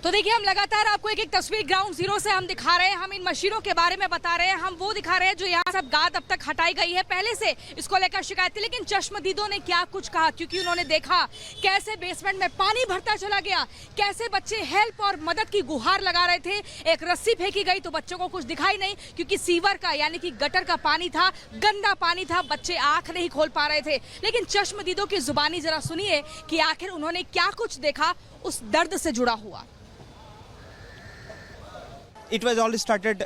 तो देखिए, हम लगातार आपको एक एक तस्वीर ग्राउंड जीरो से हम दिखा रहे हैं। हम इन मशीनों के बारे में बता रहे हैं, हम वो दिखा रहे हैं जो यहाँ सब गाद अब तक हटाई गई है। पहले से इसको लेकर शिकायत थी, लेकिन चश्मदीदों ने क्या कुछ कहा, क्योंकि उन्होंने देखा कैसे बेसमेंट में पानी भरता चला गया, कैसे बच्चे हेल्प और मदद की गुहार लगा रहे थे। एक रस्सी फेंकी गई तो बच्चों को कुछ दिखाई नहीं, क्योंकि सीवर का यानी कि गटर का पानी था, गंदा पानी था, बच्चे आंख नहीं खोल पा रहे थे। लेकिन चश्मदीदों की जुबानी जरा सुनिए कि आखिर उन्होंने क्या कुछ देखा उस दर्द से जुड़ा हुआ। It was all started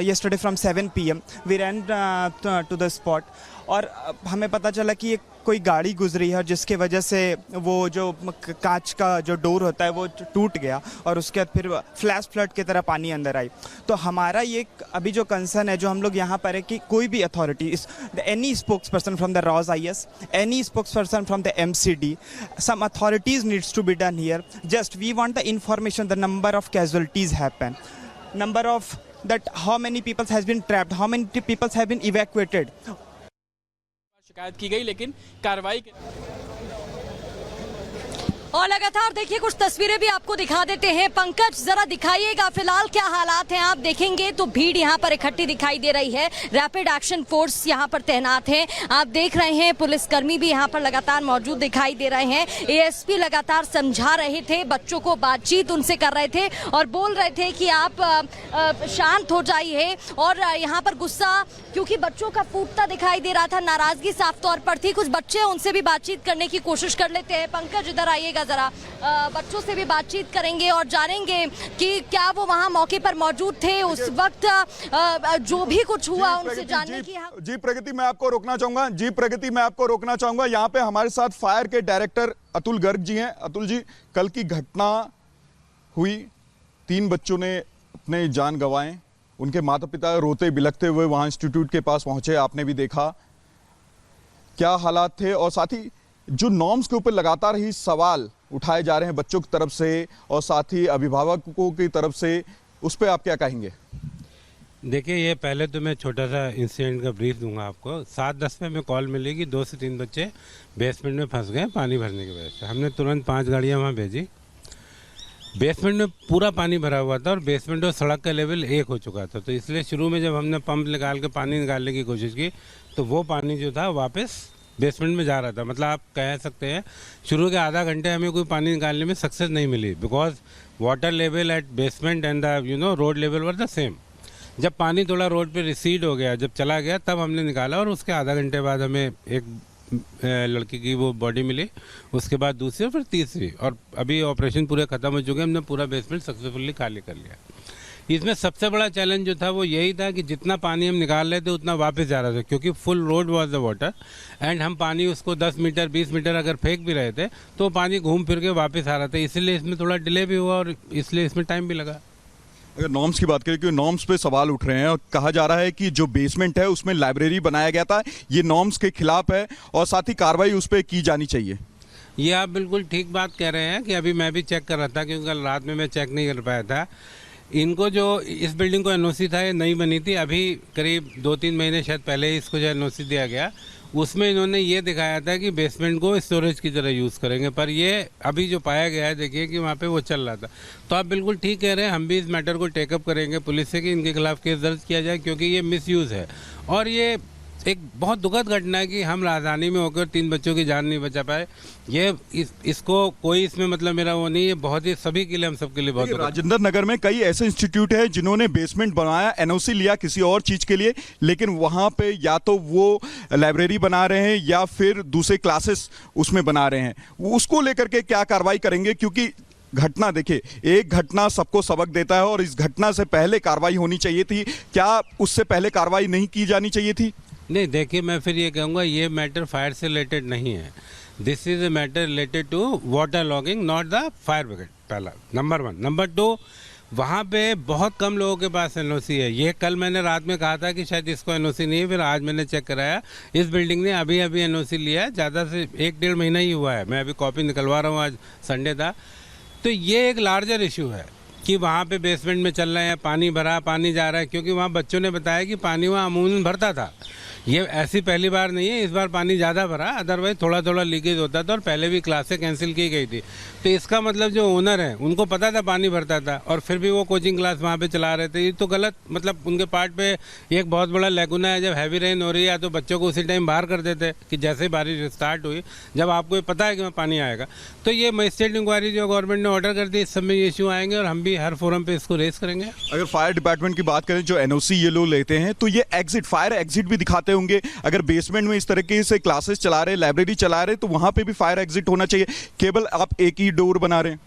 yesterday from 7 PM. We ran to the spot और हमें पता चला कि कोई गाड़ी गुजरी है जिसके वजह से वो जो कांच का जो डोर होता है वो टूट गया और उसके बाद फिर फ्लैश फ्लड की तरह पानी अंदर आई। तो हमारा ये अभी जो कंसर्न है जो हम लोग यहाँ पर है कि कोई भी authority, any spokes person from the rows IS, any spokes person from the MCD, some authorities needs to be done here. Just we want the information, the number of casualties happen, number of that how many people has been trapped, how many people have been evacuated. शिकायत की गई लेकिन कार्रवाई और लगातार देखिए कुछ तस्वीरें भी आपको दिखा देते हैं। पंकज, जरा दिखाइएगा फिलहाल क्या हालात हैं। आप देखेंगे तो भीड़ यहाँ पर इकट्ठी दिखाई दे रही है। रैपिड एक्शन फोर्स यहाँ पर तैनात है। आप देख रहे हैं पुलिसकर्मी भी यहाँ पर लगातार मौजूद दिखाई दे रहे हैं। ASP लगातार समझा रहे थे, बच्चों को बातचीत उनसे कर रहे थे और बोल रहे थे कि आप शांत हो जाइए। और यहाँ पर गुस्सा क्योंकि बच्चों का फूटता दिखाई दे रहा था, नाराजगी साफ तौर पर थी। कुछ बच्चे उनसे भी बातचीत करने की कोशिश कर लेते हैं। पंकज, इधर आइएगा जरा, बच्चों से भी बातचीत करेंगे और जानेंगे कि क्या वो वहां मौके पर मौजूद थे उस वक्त, जो भी कुछ हुआ उनसे जानने की। जी प्रगति, मैं आपको रोकना चाहूंगा। जी प्रगति, मैं आपको रोकना चाहूंगा। यहाँ पे हमारे साथ फायर के डायरेक्टर अतुल गर्ग जी हैं। अतुल जी, कल की घटना हुई, 3 बच्चों ने अपने जान गंवाए, उनके माता पिता रोते बिलखते हुए वहां इंस्टीट्यूट के पास पहुंचे, आपने भी देखा क्या हालात थे। और साथ ही जो नॉर्म्स के ऊपर लगातार ही सवाल उठाए जा रहे हैं बच्चों की तरफ से और साथ ही अभिभावकों की तरफ से, उस पर आप क्या कहेंगे? देखिए, ये पहले तो मैं छोटा सा इंसिडेंट का ब्रीफ दूंगा आपको। 7:10 में हमें कॉल मिली कि 2 से 3 बच्चे बेसमेंट में फंस गए पानी भरने की वजह से। हमने तुरंत 5 गाड़ियाँ वहाँ भेजी। बेसमेंट में पूरा पानी भरा हुआ था और बेसमेंट और सड़क का लेवल 1 हो चुका था। तो इसलिए शुरू में जब हमने पंप निकाल के पानी निकालने की कोशिश की तो वो पानी जो था वापस बेसमेंट में जा रहा था। मतलब आप कह सकते हैं शुरू के आधा घंटे हमें कोई पानी निकालने में सक्सेस नहीं मिली, because water level at basement and the road level were the same. जब पानी थोड़ा रोड पे रिसीड हो गया, जब चला गया, तब हमने निकाला और उसके आधा घंटे बाद हमें एक लड़की की वो बॉडी मिली, उसके बाद दूसरी और फिर तीसरी। और अभी ऑपरेशन पूरे ख़त्म हो चुके हैं, हमने पूरा बेसमेंट सक्सेसफुली खाली कर लिया। इसमें सबसे बड़ा चैलेंज जो था वो यही था कि जितना पानी हम निकाल रहे थे उतना वापस जा रहा था, क्योंकि full road was the water and हम पानी उसको 10 मीटर 20 मीटर अगर फेंक भी रहे थे तो पानी घूम फिर के वापस आ रहा था। इसलिए इसमें थोड़ा डिले भी हुआ और इसलिए इसमें टाइम भी लगा। अगर नॉर्म्स की बात करें, क्योंकि नॉर्म्स पे सवाल उठ रहे हैं और कहा जा रहा है कि जो बेसमेंट है उसमें लाइब्रेरी बनाया गया था, ये नॉर्म्स के खिलाफ है और साथ ही कार्रवाई उस पर की जानी चाहिए। ये आप बिल्कुल ठीक बात कह रहे हैं कि अभी मैं भी चेक कर रहा था, क्योंकि कल रात में मैं चेक नहीं कर पाया था। इनको जो इस बिल्डिंग को NOC था, ये नई बनी थी, अभी करीब 2-3 महीने शायद पहले ही इसको जो NOC दिया गया, उसमें इन्होंने ये दिखाया था कि बेसमेंट को स्टोरेज की तरह यूज़ करेंगे। पर ये अभी जो पाया गया है, देखिए कि वहाँ पे वो चल रहा था। तो आप बिल्कुल ठीक कह रहे हैं, हम भी इस मैटर को टेकअप करेंगे पुलिस से कि इनके खिलाफ केस दर्ज किया जाए, क्योंकि ये मिसयूज़ है और ये एक बहुत दुखद घटना है कि हम राजधानी में होकर 3 बच्चों की जान नहीं बचा पाए। ये इसको कोई इसमें मतलब मेरा वो नहीं है, बहुत ही सभी के लिए, हम सबके लिए बहुत। राजेंद्र नगर में कई ऐसे इंस्टीट्यूट है जिन्होंने बेसमेंट बनाया, NOC लिया किसी और चीज के लिए, लेकिन वहां पे या तो वो लाइब्रेरी बना रहे हैं या फिर दूसरे क्लासेस उसमें बना रहे हैं। उसको लेकर के क्या कार्रवाई करेंगे? क्योंकि घटना देखिए, एक घटना सबको सबक देता है और इस घटना से पहले कार्रवाई होनी चाहिए थी। क्या उससे पहले कार्रवाई नहीं की जानी चाहिए थी? नहीं, देखिए, मैं फिर ये कहूँगा ये मैटर फायर से रिलेटेड नहीं है। This is a matter related to water logging, not the fire brigade. पहला नंबर 1। नंबर 2, वहाँ पे बहुत कम लोगों के पास NOC है। ये कल मैंने रात में कहा था कि शायद इसको NOC नहीं है, फिर आज मैंने चेक कराया, इस बिल्डिंग ने अभी अभी NOC लिया है, ज़्यादा से 1-1.5 महीना ही हुआ है। मैं अभी कॉपी निकलवा रहा हूँ, आज संडे था। तो ये एक लार्जर इशू है कि वहाँ पे बेसमेंट में चल रहे हैं, पानी भरा, पानी जा रहा है, क्योंकि वहाँ बच्चों ने बताया कि पानी वहाँ अमूमन भरता था, ये ऐसी पहली बार नहीं है, इस बार पानी ज़्यादा भरा, अदरवाइज थोड़ा थोड़ा लीकेज होता था और पहले भी क्लासें कैंसिल की गई थी। तो इसका मतलब जो ओनर है उनको पता था पानी भरता था और फिर भी वो कोचिंग क्लास वहाँ पे चला रहे थे। ये तो गलत, मतलब उनके पार्ट पे एक बहुत बड़ा लेगुना है। जब हैवी रेन हो रही है तो बच्चों को उसी टाइम बाहर कर देते कि जैसे ही बारिश स्टार्ट हुई, जब आपको पता है कि वहाँ पानी आएगा। तो ये मजिस्ट्रेट इंक्वायरी जो गवर्नमेंट ने ऑर्डर कर दी, इस समय ये इशू आएंगे और हम भी हर फोरम पे इसको रेस करेंगे। अगर फायर डिपार्टमेंट की बात करें, जो एनओसी ये लोग लेते हैं, तो ये एग्जिट, फायर एग्जिट भी दिखाते होंगे। अगर बेसमेंट में इस तरीके से क्लासेस चला रहे, लाइब्रेरी चला रहे, तो वहां पे भी फायर एग्जिट होना चाहिए। केवल आप एक ही डोर बना रहे हैं?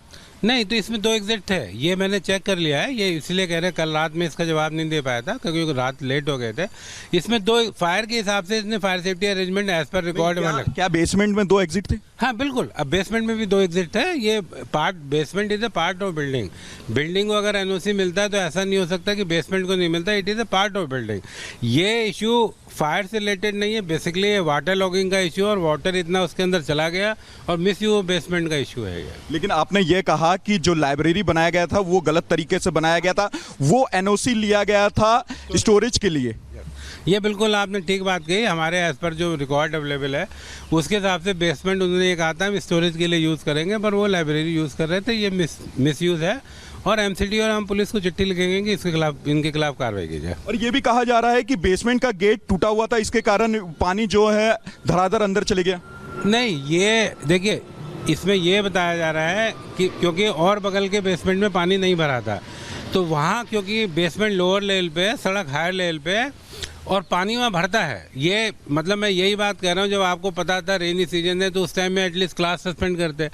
नहीं, तो इसमें 2 एग्जिट थे, ये मैंने चेक कर लिया है। ये इसलिए कह रहे हैं, कल रात में इसका जवाब नहीं दे पाया था क्योंकि रात लेट हो गए थे। इसमें 2 फायर के हिसाब से इसने fire safety arrangement as per record में क्या बेसमेंट में 2 एग्जिट थे? हाँ बिल्कुल, अब बेसमेंट में भी 2 एग्जिट थे। ये part, basement is a part of building. Building को अगर एनओसी मिलता है तो ऐसा नहीं हो सकता कि बेसमेंट को नहीं मिलता। It is a part of building. ये इशू फायर से रिलेटेड नहीं है, बेसिकली ये वाटर लॉगिंग का इशू और वाटर इतना उसके अंदर चला गया और मिस यूज बेसमेंट का इशू है ये। लेकिन आपने ये कहा कि जो लाइब्रेरी बनाया गया था वो गलत तरीके से बनाया गया था, वो एनओसी लिया गया था स्टोरेज के लिए। ये बिल्कुल आपने ठीक बात कही। हमारे एज पर जो रिकॉर्ड अवेलेबल है उसके हिसाब से बेसमेंट उन्होंने ये कहा था हम स्टोरेज के लिए यूज़ करेंगे, पर वो लाइब्रेरी यूज़ कर रहे थे। ये मिस यूज़ है और एमसीडी और हम पुलिस को चिट्ठी लिखेंगे कि इसके खिलाफ, इनके खिलाफ कार्रवाई की जाए। और ये भी कहा जा रहा है कि बेसमेंट का गेट टूटा हुआ था, इसके कारण पानी जो है धड़ाधड़ अंदर चले गया। नहीं, ये देखिए, इसमें ये बताया जा रहा है कि क्योंकि और बगल के बेसमेंट में पानी नहीं भरा था, तो वहाँ क्योंकि बेसमेंट लोअर लेवल पे है, सड़क हायर लेवल पे है और पानी वहाँ भरता है। ये मतलब मैं यही बात कह रहा हूँ, जब आपको पता था रेनी सीजन है तो उस टाइम में एटलीस्ट क्लास सस्पेंड करते।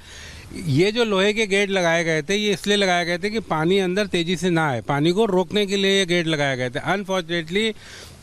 ये जो लोहे के गेट लगाए गए थे, ये इसलिए लगाए गए थे कि पानी अंदर तेज़ी से ना आए, पानी को रोकने के लिए ये गेट लगाए गए थे। अनफॉर्चुनेटली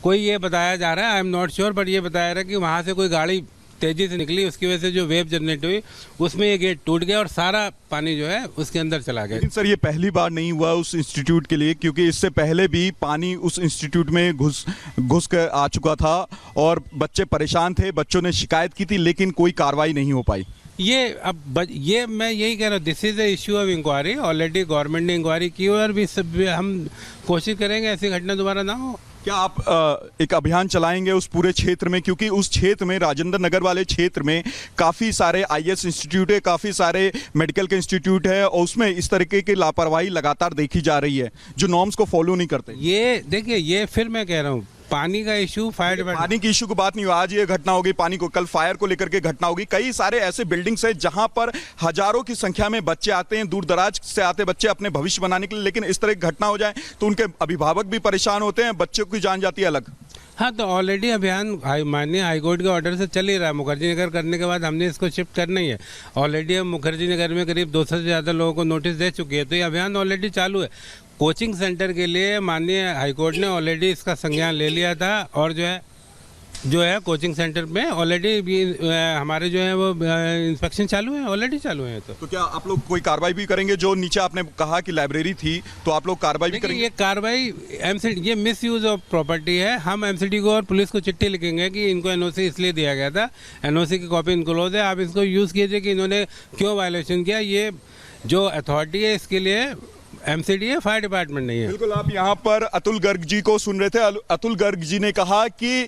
कोई ये बताया जा रहा है, I am not sure, but ये बताया रहा है कि वहाँ से कोई गाड़ी तेज़ी से निकली, उसकी वजह से जो वेव जनरेट हुई उसमें ये गेट टूट गया और सारा पानी जो है उसके अंदर चला गया। लेकिन सर ये पहली बार नहीं हुआ उस इंस्टीट्यूट के लिए, क्योंकि इससे पहले भी पानी उस इंस्टीट्यूट में घुस कर आ चुका था और बच्चे परेशान थे, बच्चों ने शिकायत की थी, लेकिन कोई कार्रवाई नहीं हो पाई। ये मैं यही कह रहा हूँ, this is a issue of inquiry. Already government ने इंक्वायरी की और भी हम कोशिश करेंगे ऐसी घटना दोबारा ना हो। क्या आप एक अभियान चलाएंगे उस पूरे क्षेत्र में, क्योंकि उस क्षेत्र में, राजेंद्र नगर वाले क्षेत्र में काफ़ी सारे आईएएस इंस्टीट्यूट है, काफ़ी सारे मेडिकल के इंस्टीट्यूट है और उसमें इस तरीके की लापरवाही लगातार देखी जा रही है, जो नॉर्म्स को फॉलो नहीं करते। ये देखिए, ये फिर मैं कह रहा हूँ, पानी का इशू, फायर डिपार्टमेंट, पानी की इशू की बात नहीं हो, आज ये घटना होगी पानी को, कल फायर को लेकर के घटना होगी। कई सारे ऐसे बिल्डिंग्स हैं जहां पर हजारों की संख्या में बच्चे आते हैं, दूर दराज से आते बच्चे अपने भविष्य बनाने के लिए, लेकिन इस तरह की घटना हो जाए तो उनके अभिभावक भी परेशान होते हैं, बच्चों की जान जाती है अलग। हाँ, तो ऑलरेडी अभियान माननीय हाईकोर्ट के ऑर्डर से चल ही रहा है। मुखर्जी नगर करने के बाद हमने इसको शिफ्ट करना ही है। ऑलरेडी हम मुखर्जी नगर में करीब 200 से ज़्यादा लोगों को नोटिस दे चुके हैं, तो ये अभियान ऑलरेडी चालू है। कोचिंग सेंटर के लिए माननीय हाईकोर्ट ने ऑलरेडी इसका संज्ञान ले लिया था और जो है कोचिंग सेंटर में ऑलरेडी भी हमारे जो है वो इंस्पेक्शन चालू है, ऑलरेडी चालू है। तो क्या आप लोग कोई कार्रवाई भी करेंगे? जो नीचे आपने कहा कि लाइब्रेरी थी, तो आप लोग कार्रवाई भी करेंगे? ये कार्रवाई एमसीडी, ये मिस यूज ऑफ प्रॉपर्टी है। हम एमसीडी को और पुलिस को चिट्ठी लिखेंगे कि इनको एनओसी इसलिए दिया गया था, एनओसी की कॉपी इनक्लोज है, आप इसको यूज़ कीजिए कि इन्होंने क्यों वायलेशन किया। ये जो अथॉरिटी है इसके लिए एमसीडी है, फायर डिपार्टमेंट नहीं है। बिल्कुल, आप यहाँ पर अतुल गर्ग जी को सुन रहे थे। अतुल गर्ग जी ने कहा कि